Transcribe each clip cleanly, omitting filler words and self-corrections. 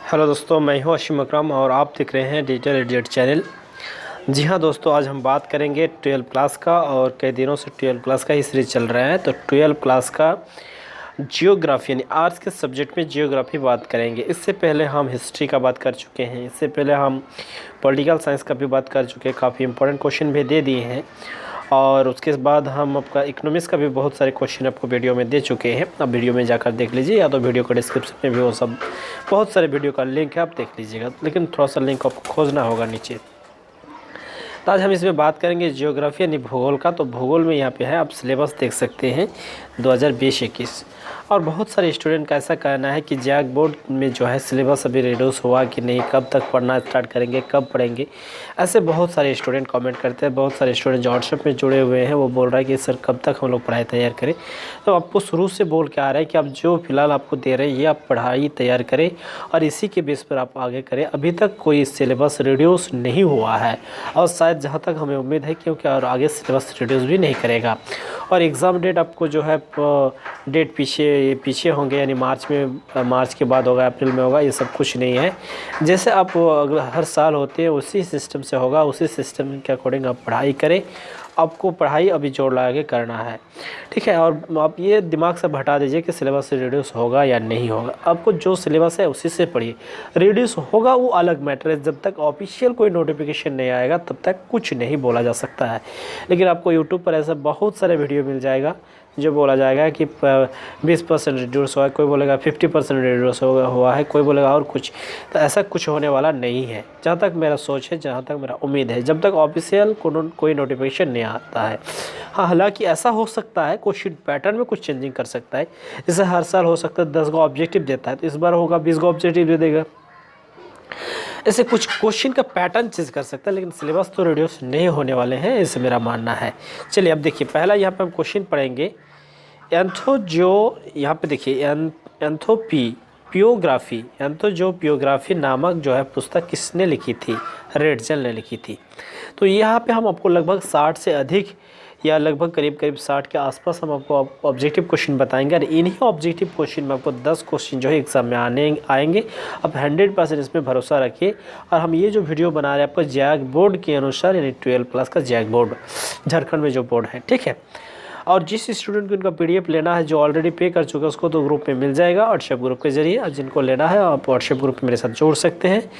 Hello दोस्तों, मैं हूं अशीम अकरम और आप देख रहे हैं डिजिटल एडिट चैनल। जी हां दोस्तों, आज हम बात करेंगे 12 क्लास का और कई दिनों से 12 क्लास का ही सीरीज चल रहा है। तो 12 क्लास का जियोग्राफी यानी आर्ट्स के सब्जेक्ट में जियोग्राफी बात करेंगे। इससे पहले हम हिस्ट्री का बात कर चुके हैं, इससे पहले हम पॉलिटिकल साइंस का भी बात कर चुके हैं, काफ़ी इंपॉर्टेंट क्वेश्चन भी दे दिए हैं। और उसके बाद हम आपका इकोनॉमिक्स का भी बहुत सारे क्वेश्चन आपको वीडियो में दे चुके हैं। अब वीडियो में जाकर देख लीजिए, या तो वीडियो को डिस्क्रिप्शन में भी वो सब बहुत सारे वीडियो का लिंक है, आप देख लीजिएगा, लेकिन थोड़ा सा लिंक आपको खोजना होगा नीचे। तो आज हम इसमें बात करेंगे ज्योग्राफी यानी भूगोल का। तो भूगोल में यहाँ पे है, आप सिलेबस देख सकते हैं 2020-21। और बहुत सारे स्टूडेंट का ऐसा कहना है कि जैक बोर्ड में जो है सिलेबस अभी रिड्यूस हुआ कि नहीं, कब तक पढ़ना स्टार्ट करेंगे, कब पढ़ेंगे। ऐसे बहुत सारे स्टूडेंट कमेंट करते हैं। बहुत सारे स्टूडेंट जो व्हाट्सएप में जुड़े हुए हैं वो बोल रहा है कि सर कब तक हम लोग पढ़ाई तैयार करें। तो आपको शुरू से बोल के आ रहा है कि आप जो फिलहाल आपको दे रहे हैं ये आप पढ़ाई तैयार करें और इसी के बेस पर आप आगे करें। अभी तक कोई सिलेबस रिड्यूस नहीं हुआ है और शायद जहाँ तक हमें उम्मीद है, क्योंकि और आगे सिलेबस रिड्यूस भी नहीं करेगा। और एग्ज़ाम डेट आपको जो है डेट पीछे होंगे, यानी मार्च के बाद होगा, अप्रैल में होगा, ये सब कुछ नहीं है। जैसे आप अगला हर साल होते हैं उसी सिस्टम से होगा, उसी सिस्टम के अकॉर्डिंग आप पढ़ाई करें। आपको पढ़ाई अभी जोर लगा के करना है, ठीक है। और आप ये दिमाग से हटा दीजिए कि सिलेबस से रिड्यूस होगा या नहीं होगा। आपको जो सिलेबस है उसी से पढ़िए। रिड्यूस होगा वो अलग मैटर है, जब तक ऑफिशियल कोई नोटिफिकेशन नहीं आएगा तब तक कुछ नहीं बोला जा सकता है। लेकिन आपको यूट्यूब पर ऐसा बहुत सारे वीडियो मिल जाएगा जो बोला जाएगा कि 20% रिड्यूस हुआ है, कोई बोलेगा 50% रिड्यूस हुआ है, कोई बोलेगा और कुछ। तो ऐसा कुछ होने वाला नहीं है, जहाँ तक मेरा सोच है, जहाँ तक मेरा उम्मीद है, जब तक ऑफिशियल कोई नोटिफिकेशन नहीं आता है। हाँ, हालांकि ऐसा हो सकता है क्वेश्चन पैटर्न में कुछ चेंजिंग कर सकता है। जैसे हर साल हो सकता है 10 गो ऑब्जेक्टिव देता है, तो इस बार होगा 20 गो ऑब्जेक्टिव दे देगा। ऐसे कुछ क्वेश्चन का पैटर्न चेंज कर सकता है, लेकिन सिलेबस तो रिड्यूस नहीं होने वाले हैं, ऐसे मेरा मानना है। चलिए अब देखिए, पहला यहाँ पे हम क्वेश्चन पढ़ेंगे यहाँ पे देखिए एंथोपियोग्राफी नामक जो है पुस्तक किसने लिखी थी? रेडजल ने लिखी थी। तो यहाँ पे हम आपको लगभग 60 से अधिक या लगभग करीब 60 के आसपास हम आपको ऑब्जेक्टिव क्वेश्चन बताएंगे। और इन्हीं ऑब्जेक्टिव क्वेश्चन में आपको 10 क्वेश्चन जो है एग्जाम में आएंगे। आप 100% इसमें भरोसा रखिए। और हम ये जो वीडियो बना रहे हैं आपको जैक बोर्ड के अनुसार, यानी 12 क्लास का जैक बोर्ड, झारखंड में जो बोर्ड है, ठीक है। और जिस स्टूडेंट को इनका PDF लेना है, जो ऑलरेडी पे कर चुका है, उसको तो ग्रुप में मिल जाएगा व्हाट्सएप ग्रुप के जरिए। और जिनको लेना है आप व्हाट्सएप ग्रुप में मेरे साथ जोड़ सकते हैं।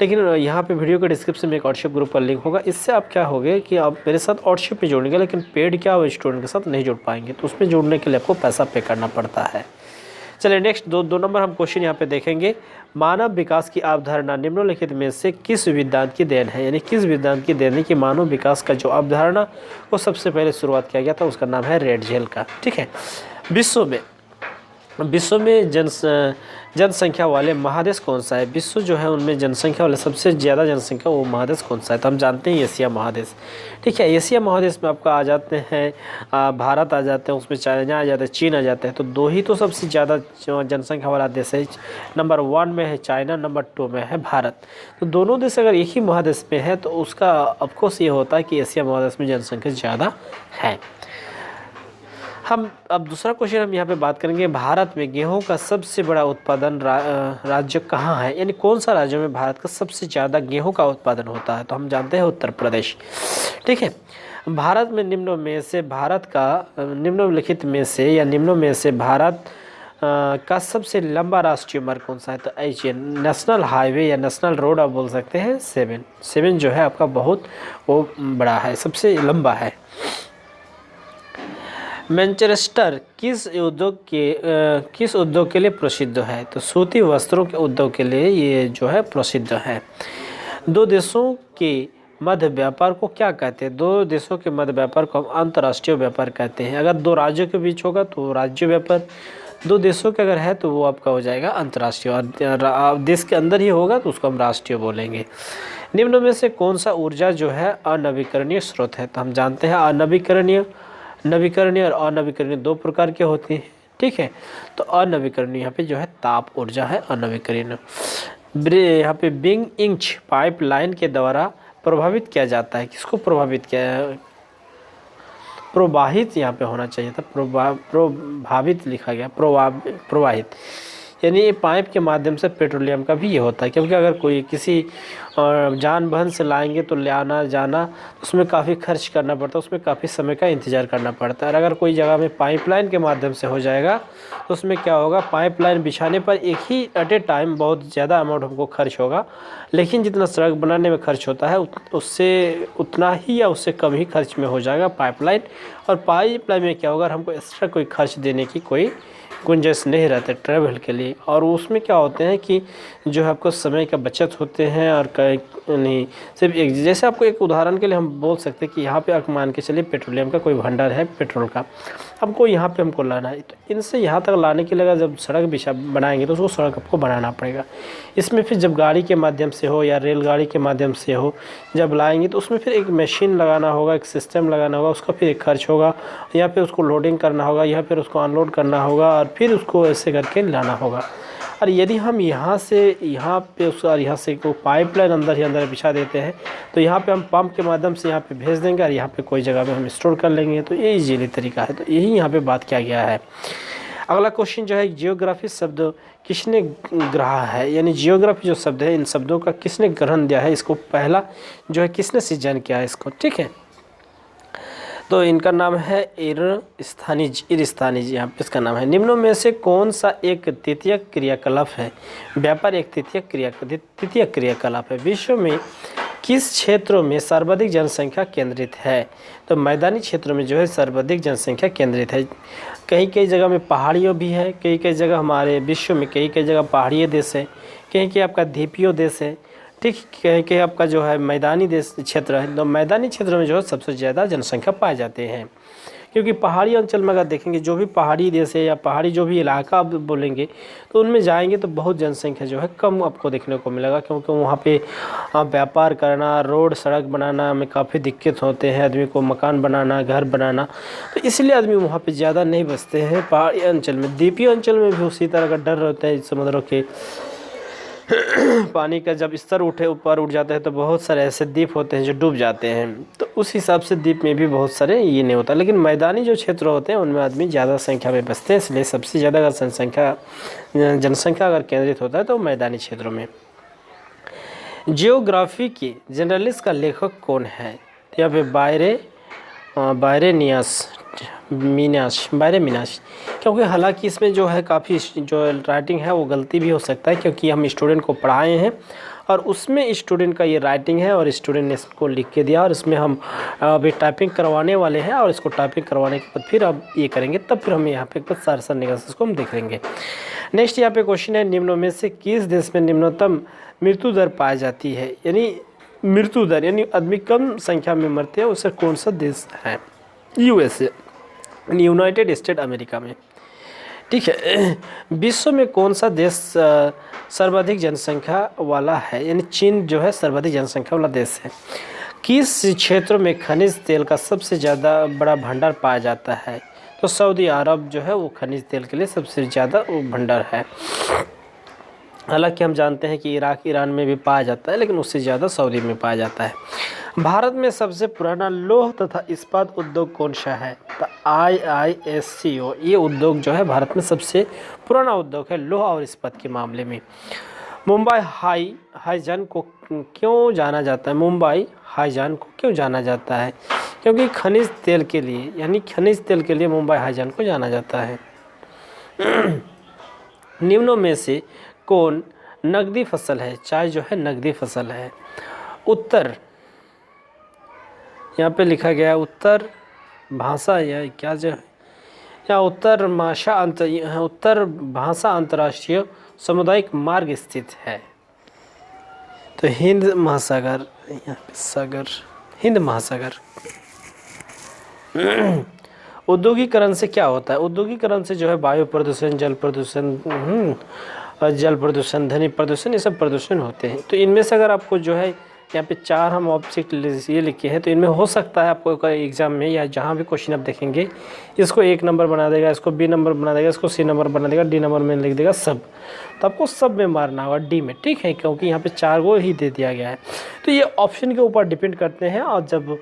लेकिन यहाँ पे वीडियो के डिस्क्रिप्शन में एक व्हाट्सएप ग्रुप का लिंक होगा। इससे आप क्या होगे कि आप मेरे साथ व्हाट्सएप पे जोड़ेंगे, लेकिन पेड क्या वो स्टूडेंट के साथ नहीं जुड़ पाएंगे, तो उसमें जुड़ने के लिए आपको पैसा पे करना पड़ता है। चलिए नेक्स्ट दो नंबर हम क्वेश्चन यहाँ पे देखेंगे। मानव विकास की अवधारणा निम्नलिखित में से किस विद्वान की देन है? यानी किस विद्वान की देन है कि मानव विकास का जो अवधारणा वो सबसे पहले शुरुआत किया गया था, उसका नाम है रेडजेल का, ठीक है। विश्व में जनसंख्या वाले महादेश कौन सा है? विश्व जो है उनमें जनसंख्या वाले सबसे ज़्यादा जनसंख्या वो महादेश कौन सा है? तो हम जानते हैं एशिया महादेश, ठीक है। एशिया महादेश में आपका आ जाते हैं भारत आ जाते हैं, उसमें चाइना आ जाता है, चीन आ जाते हैं। तो दो ही तो सबसे ज़्यादा जनसंख्या वाला देश है। नंबर 1 में है चाइना, नंबर 2 में है भारत। तो दोनों देश अगर एक ही महादेश में है तो उसका ऑफकोर्स ये होता है कि एशिया महादेश में जनसंख्या ज़्यादा है। हम अब दूसरा क्वेश्चन हम यहाँ पे बात करेंगे, भारत में गेहूं का सबसे बड़ा उत्पादन राज्य कहाँ है? यानी कौन सा राज्य में भारत का सबसे ज़्यादा गेहूं का उत्पादन होता है? तो हम जानते हैं उत्तर प्रदेश, ठीक है। भारत में निम्नलिखित में से या निम्नों में से भारत का सबसे लंबा राष्ट्रीय मार्ग कौन सा है? तो एच नेशनल हाईवे या नेशनल रोड आप बोल सकते हैं। 7 जो है आपका बहुत वो बड़ा है, सबसे लंबा है। मैनचेस्टर किस उद्योग के लिए प्रसिद्ध है? तो सूती वस्त्रों के उद्योग के लिए ये जो है प्रसिद्ध है। दो देशों के मध्य व्यापार को क्या कहते हैं? दो देशों के मध्य व्यापार को हम अंतर्राष्ट्रीय व्यापार कहते हैं। अगर दो राज्यों के बीच होगा तो राज्य व्यापार, दो देशों के अगर है तो वो आपका हो जाएगा अंतर्राष्ट्रीय। और देश के अंदर ही होगा तो उसको हम राष्ट्रीय बोलेंगे। निम्न में से कौन सा ऊर्जा जो है अनवीकरणीय स्रोत है? तो हम जानते हैं नवीकरणीय और अनवीकरणीय 2 प्रकार के होते हैं, ठीक है। तो अनवीकरणीय यहाँ पे जो है ताप ऊर्जा है अनवीकरणीय। यहाँ पे बिंग इंच पाइपलाइन के द्वारा प्रभावित किया जाता है। किसको प्रभावित किया? प्रवाहित यहाँ पे होना चाहिए था, प्रभावित लिखा गया, प्रवाहित। यानी ये पाइप के माध्यम से पेट्रोलियम का भी ये होता है, क्योंकि अगर कोई किसी जान बहन से लाएंगे तो ले आना जाना उसमें काफ़ी खर्च करना पड़ता है, उसमें काफ़ी समय का इंतज़ार करना पड़ता है। और अगर कोई जगह में पाइपलाइन के माध्यम से हो जाएगा तो उसमें क्या होगा, पाइपलाइन बिछाने पर एक ही एट ए टाइम बहुत ज़्यादा अमाउंट हमको खर्च होगा, लेकिन जितना सड़क बनाने में खर्च होता है उससे उतना ही या उससे कम ही खर्च में हो जाएगा पाइपलाइन। और पाइपलाइन में क्या होगा, हमको एक्स्ट्रा कोई खर्च देने की कोई गुंजाइश नहीं रहते ट्रैवल के लिए। और उसमें क्या होते हैं कि जो है आपको समय का बचत होते हैं और नहीं सिर्फ एक, जैसे आपको एक उदाहरण के लिए हम बोल सकते हैं कि यहाँ पे आप मान के चलिए पेट्रोलियम का कोई भंडार है पेट्रोल का, हमको यहाँ पे हमको लाना है, तो इनसे यहाँ तक लाने के लिए जब सड़क बिछा बनाएंगे तो उसको सड़क आपको बनाना पड़ेगा। इसमें फिर जब गाड़ी के माध्यम से हो या रेलगाड़ी के माध्यम से हो जब लाएंगे तो उसमें फिर एक मशीन लगाना होगा, एक सिस्टम लगाना होगा, उसका फिर एक खर्च होगा, या फिर उसको लोडिंग करना होगा या फिर उसको अनलोड करना होगा और फिर उसको ऐसे करके लाना होगा। और यदि हम यहाँ से यहाँ पे उसका यहाँ से को पाइपलाइन अंदर ही अंदर बिछा देते हैं तो यहाँ पे हम पंप के माध्यम से यहाँ पे भेज देंगे और यहाँ पे कोई जगह पे हम स्टोर कर लेंगे। तो ये इजीली तरीका है, तो यही यहाँ पे बात किया गया है। अगला क्वेश्चन जो है, जियोग्राफी शब्द किसने ग्रहा है, यानी जियोग्राफी जो शब्द है इन शब्दों का किसने ग्रहण दिया है, इसको पहला जो है किसने सृजन किया है इसको, ठीक है। तो इनका नाम है इरस्थानीज, यहाँ पे इसका नाम है। निम्नों में से कौन सा एक तृतीय क्रियाकलाप है, व्यापार एक तृतीय क्रियाकलाप है। विश्व में किस क्षेत्रों में सर्वाधिक जनसंख्या केंद्रित है, तो मैदानी क्षेत्रों में जो है सर्वाधिक जनसंख्या केंद्रित है। कई जगह में पहाड़ियों भी है, कई जगह हमारे विश्व में कई जगह पहाड़ीय देश है, कहीं आपका द्वीपीय देश है, ठीक, कहीं आपका जो है मैदानी देश क्षेत्र है। तो मैदानी क्षेत्र में जो है सबसे ज़्यादा जनसंख्या पाए जाते हैं, क्योंकि पहाड़ी अंचल में अगर देखेंगे जो भी पहाड़ी देश है या पहाड़ी जो भी इलाका आप बोलेंगे तो उनमें जाएंगे तो बहुत जनसंख्या जो है कम आपको देखने को मिलेगा, क्योंकि वहाँ पे व्यापार करना, रोड सड़क बनाना में काफ़ी दिक्कत होते हैं, आदमी को मकान बनाना, घर बनाना, तो इसलिए आदमी वहाँ पे ज़्यादा नहीं बसते हैं पहाड़ी अंचल में। द्वीपीय अंचल में भी उसी तरह का डर रहता है, समुद्रों के पानी का जब स्तर ऊपर उठ जाता है तो बहुत सारे ऐसे द्वीप होते हैं जो डूब जाते हैं, तो उस हिसाब से द्वीप में भी बहुत सारे ये नहीं होता। लेकिन मैदानी जो क्षेत्र होते हैं उनमें आदमी ज़्यादा संख्या में बसते हैं, इसलिए सबसे ज़्यादा अगर जनसंख्या अगर केंद्रित होता है तो मैदानी क्षेत्रों में। जियोग्राफी के जनरलिस्ट का लेखक कौन है, तो यहाँ पे बायरे मिनाश, क्योंकि हालांकि इसमें जो है काफ़ी जो राइटिंग है वो गलती भी हो सकता है, क्योंकि हम स्टूडेंट को पढ़ाए हैं और उसमें स्टूडेंट का ये राइटिंग है और स्टूडेंट ने इसको लिख के दिया और इसमें हम अभी टाइपिंग करवाने वाले हैं और इसको टाइपिंग करवाने के बाद फिर अब ये करेंगे, तब फिर हम यहाँ पे सार निकाल इसको हम देख लेंगे। नेक्स्ट यहाँ पे क्वेश्चन है, निम्नों में से किस देश में निम्नतम मृत्यु दर पाई जाती है, यानी मृत्यु दर यानी आदमी कम संख्या में मरते हैं, उससे कौन सा देश है, यूएसए, यूनाइटेड स्टेट अमेरिका में, ठीक है। विश्व में कौन सा देश सर्वाधिक जनसंख्या वाला है, यानी चीन जो है सर्वाधिक जनसंख्या वाला देश है। किस क्षेत्र में खनिज तेल का सबसे ज़्यादा बड़ा भंडार पाया जाता है, तो सऊदी अरब जो है वो खनिज तेल के लिए सबसे ज़्यादा भंडार है। हालांकि हम जानते हैं कि इराक ईरान में भी पाया जाता है, लेकिन उससे ज़्यादा सऊदी में पाया जाता है। भारत में सबसे पुराना लौह तथा इस्पात उद्योग कौन सा है, तो IISCO, ये उद्योग जो है भारत में सबसे पुराना उद्योग है लौह और इस्पात के मामले में। मुंबई हाईजान को क्यों जाना जाता है, मुंबई हाईजान को क्यों जाना जाता है, क्योंकि खनिज तेल के लिए, यानी खनिज तेल के लिए मुंबई हाईजान को जाना जाता है। निम्नों में से कौन नकदी फसल है, चाय जो है नकदी फसल है। उत्तर, यहाँ पे लिखा गया उत्तर भाषा या क्या जो है, या उत्तर भाषा अंतर्राष्ट्रीय सामुदायिक मार्ग स्थित है, तो हिंद महासागर, यहाँ पे सागर हिंद महासागर। औद्योगिकरण से क्या होता है, औद्योगिकरण से जो है वायु प्रदूषण, जल प्रदूषण, ध्वनि प्रदूषण, ये सब प्रदूषण होते हैं। तो इनमें से अगर आपको जो है यहाँ पे 4 हम ऑब्जेक्ट ये लिखे हैं, तो इनमें हो सकता है आपको एग्जाम में या जहाँ भी क्वेश्चन आप देखेंगे इसको 1 नंबर बना देगा, इसको B नंबर बना देगा, इसको C नंबर बना देगा, D नंबर में लिख देगा सब, तो आपको सब में मारना होगा D में, ठीक है, क्योंकि यहाँ पे 4 को ही दे दिया गया है। तो ये ऑप्शन के ऊपर डिपेंड करते हैं, और जब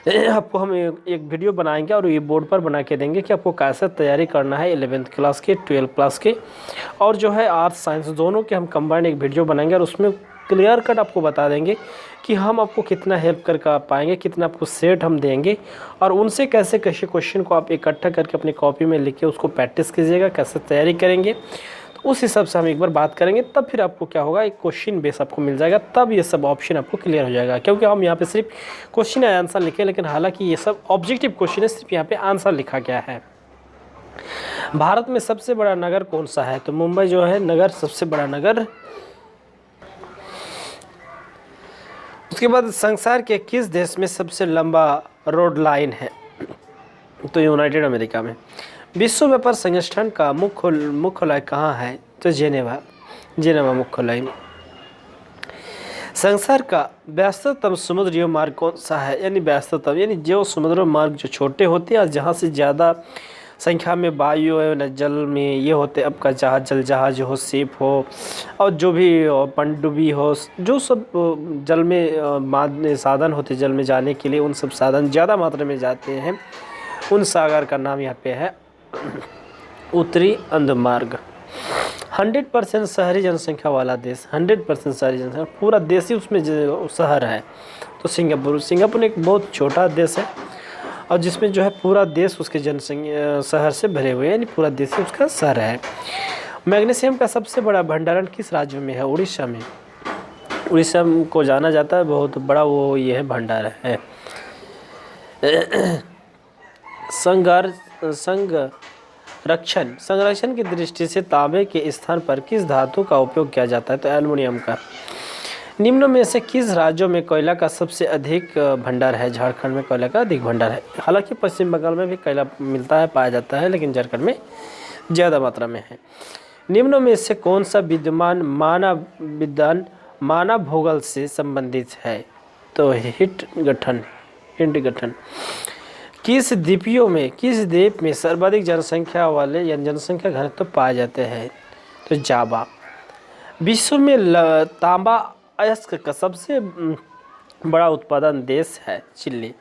आपको हम एक वीडियो बनाएंगे और ये बोर्ड पर बना के देंगे कि आपको कैसे तैयारी करना है 11th क्लास के, 12th क्लास के, और जो है आर्ट्स साइंस दोनों के हम कंबाइंड एक वीडियो बनाएंगे और उसमें क्लियर कट आपको बता देंगे कि हम आपको कितना हेल्प कर पाएंगे, कितना आपको सेट हम देंगे, और उनसे कैसे कैसे क्वेश्चन को आप इकट्ठा करके अपनी कॉपी में लिख के उसको प्रैक्टिस कीजिएगा, कैसे तैयारी करेंगे। तो उस हिसाब से हम एक बार बात करेंगे, तब फिर आपको क्या होगा, एक क्वेश्चन बेस आपको मिल जाएगा, तब ये सब ऑप्शन आपको क्लियर हो जाएगा। क्योंकि हम यहाँ पे सिर्फ क्वेश्चन या आंसर लिखे, लेकिन हालांकि ये सब ऑब्जेक्टिव क्वेश्चन है, सिर्फ यहाँ पे आंसर लिखा गया है। भारत में सबसे बड़ा नगर कौन सा है? तो मुंबई जो है नगर, सबसे बड़ा नगर। उसके बाद संसार के किस देश में सबसे लंबा रोड लाइन है? तो यूनाइटेड अमेरिका में। विश्व व्यापार संगठन का मुख्यालय कहाँ है? तो जेनेवा मुख्यालय। संसार का व्यस्ततम समुद्री मार्ग कौन सा है? यानी व्यस्ततम यानी जो समुद्र मार्ग जो छोटे होते हैं, जहाँ से ज़्यादा संख्या में वायु है, जल में ये होते, आपका जहाज, जल जहाज हो, शिप हो, और जो भी पनडुब्बी हो, जो सब जल में साधन होते जल में जाने के लिए, उन सब साधन ज़्यादा मात्रा में जाते हैं, उन सागर का नाम यहाँ पे है उत्तरी अंध मार्ग। 100% शहरी जनसंख्या वाला देश, 100% शहरी जनसंख्या, पूरा देश ही उसमें शहर है। तो सिंगापुर एक बहुत छोटा देश है, और जिसमें जो है पूरा देश उसके जनसंख्या शहर से भरे हुए हैं, यानी पूरा देश ही उसका शहर है। मैग्नीशियम का सबसे बड़ा भंडारण किस राज्य में है? उड़ीसा में। उड़ीसा को जाना जाता है, बहुत बड़ा वो ये है भंडार है। संरक्षण की दृष्टि से तांबे के स्थान पर किस धातु का उपयोग किया जाता है? तो एल्युमिनियम का। निम्न में से किस राज्यों में कोयला का सबसे अधिक भंडार है? झारखंड में कोयला का अधिक भंडार है। हालांकि पश्चिम बंगाल में भी कोयला मिलता है, पाया जाता है, लेकिन झारखंड में ज़्यादा मात्रा में है। निम्न में से कौन सा विद्यमान मानव भूगोल से संबंधित है? तो हिट गठन। किस द्वीप में सर्वाधिक जनसंख्या वाले या जनसंख्या घनत्व पाए जाते हैं? तो जावा। विश्व में तांबा अयस्क का सबसे बड़ा उत्पादन देश है चिली।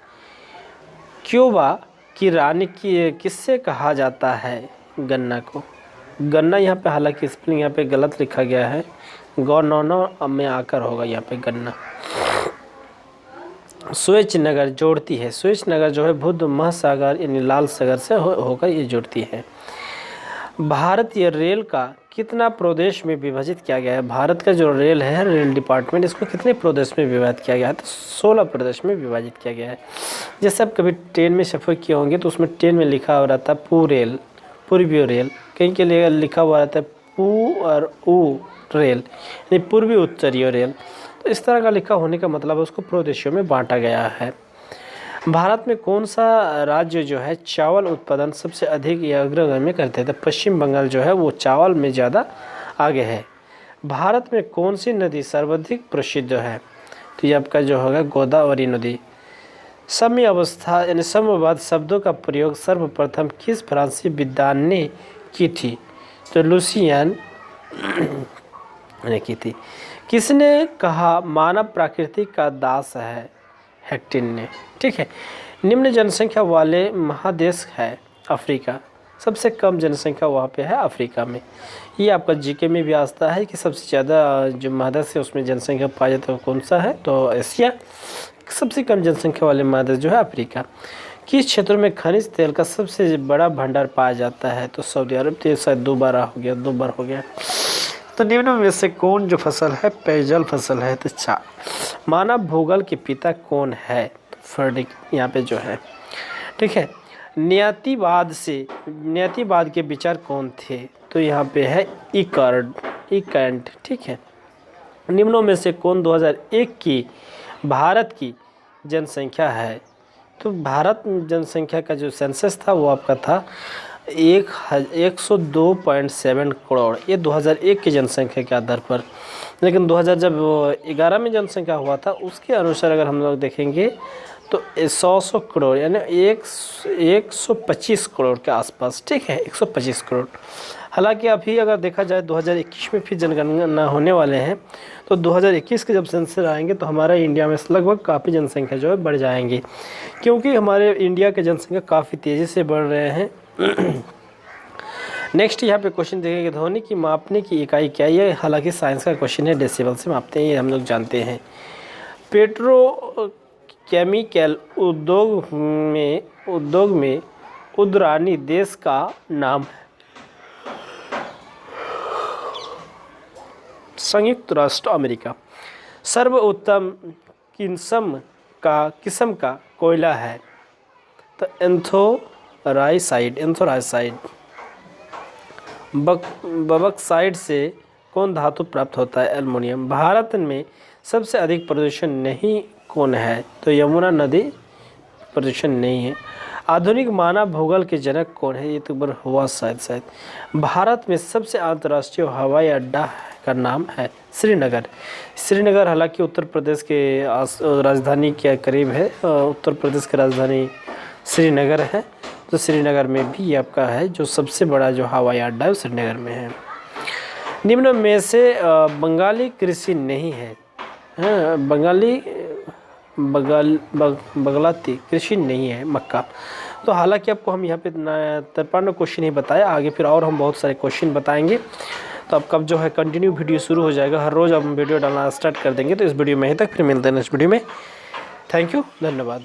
क्यूबा की रानी किससे कहा जाता है? गन्ना को। गन्ना यहाँ पे, हालांकि स्पेलिंग यहाँ पे गलत लिखा गया है, गन्ना में आकर होगा यहाँ पे गन्ना। सुएज नगर जोड़ती है। सुएज नगर जो है बुध महासागर यानी लाल सागर से होकर ये जुड़ती है। भारतीय रेल का कितना प्रदेश में विभाजित किया गया है? भारत का जो रेल है, रेल डिपार्टमेंट, इसको कितने प्रदेश में विभाजित किया गया है? तो 16 प्रदेश में विभाजित किया गया है। जैसे आप कभी ट्रेन में सफ़र किए होंगे तो उसमें ट्रेन में लिखा हुआ रहता है पूर्वीय रेल, कहीं के लिए लिखा हुआ रहता है पू और ऊ रेल, यानी पूर्वी उत्तरीय रेल। तो इस तरह का लिखा होने का मतलब है उसको प्रदेशों में बांटा गया है। भारत में कौन सा राज्य जो है चावल उत्पादन सबसे अधिक या अग्रगामी में करते हैं? तो पश्चिम बंगाल जो है वो चावल में ज़्यादा आगे है। भारत में कौन सी नदी सर्वाधिक प्रसिद्ध है? तो ये आपका जो होगा गोदावरी नदी। सम्य अवस्था यानी समवाद शब्दों का प्रयोग सर्वप्रथम किस फ्रांसीसी विद्वान ने की थी? तो लुसियन ने की थी। किसने कहा मानव प्रकृति का दास है? हेक्टिन ने। ठीक है। निम्न जनसंख्या वाले महादेश है अफ्रीका। सबसे कम जनसंख्या वहाँ पे है अफ्रीका में। ये आपका जीके में भी आता है कि सबसे ज़्यादा जो महादेश है उसमें जनसंख्या पाया जाता है कौन सा है? तो एशिया। सबसे कम जनसंख्या वाले महादेश जो है अफ्रीका। किस क्षेत्र में खनिज तेल का सबसे बड़ा भंडार पाया जाता है? तो सऊदी अरब। तो शायद दो बार हो गया। तो निम्न में से कौन जो फसल है पेयजल फसल है? तो चार। मानव भूगोल के पिता कौन है? तो फ्रेडरिक यहाँ पे जो है। ठीक है। नियतिवाद के विचार कौन थे? तो यहाँ पे है इकैंट। ठीक है। निम्नों में से कौन 2001 की भारत की जनसंख्या है? तो भारत में जनसंख्या का जो सेंसस था वो आपका था 102.7 करोड़। ये 2001 की जनसंख्या के आधार पर, लेकिन 2011 में जनसंख्या हुआ था उसके अनुसार अगर हम लोग देखेंगे तो 100 करोड़ यानी 125 करोड़ के आसपास। ठीक है, 125 करोड़। हालांकि अभी अगर देखा जाए 2021 में फिर जनगणना होने वाले हैं, तो 2021 के जब सेंसस आएंगे तो हमारे इंडिया में लगभग काफ़ी जनसंख्या जो है बढ़ जाएंगी, क्योंकि हमारे इंडिया के जनसंख्या काफ़ी तेज़ी से बढ़ रहे हैं। नेक्स्ट यहाँ पे क्वेश्चन देखेंगे, ध्वनि की मापने की इकाई क्या है। ये हालांकि साइंस का क्वेश्चन है, डेसिबल से मापते हैं, ये हम लोग जानते हैं। पेट्रोकेमिकल उद्योग में उद्रानी देश का नाम है। संयुक्त राष्ट्र अमेरिका। सर्वोत्तम किस्म का कोयला है, तो एंथोरासाइड। बॉक्साइट से कौन धातु प्राप्त होता है, एल्युमिनियम। भारत में सबसे अधिक प्रदूषण नहीं कौन है, तो यमुना नदी प्रदूषण नहीं है। आधुनिक मानव भूगोल के जनक कौन है, ये तो बार हुआ शायद। भारत में सबसे अंतर्राष्ट्रीय हवाई अड्डा का नाम है श्रीनगर। हालांकि उत्तर प्रदेश के राजधानी के करीब है, उत्तर प्रदेश की राजधानी श्रीनगर है, तो श्रीनगर में भी आपका है जो सबसे बड़ा जो हवाई अड्डा है श्रीनगर में है। निम्न में से बंगाली कृषि नहीं है, बगलाती कृषि नहीं है, मक्का। तो हालांकि आपको हम यहाँ पे 53 क्वेश्चन ही बताया, आगे फिर और हम बहुत सारे क्वेश्चन बताएंगे। तो अब कब जो है कंटिन्यू वीडियो शुरू हो जाएगा, हर रोज़ हम वीडियो डालना स्टार्ट कर देंगे। तो इस वीडियो में यहीं तक, फिर मिलते हैं नेक्स्ट वीडियो में। थैंक यू, धन्यवाद।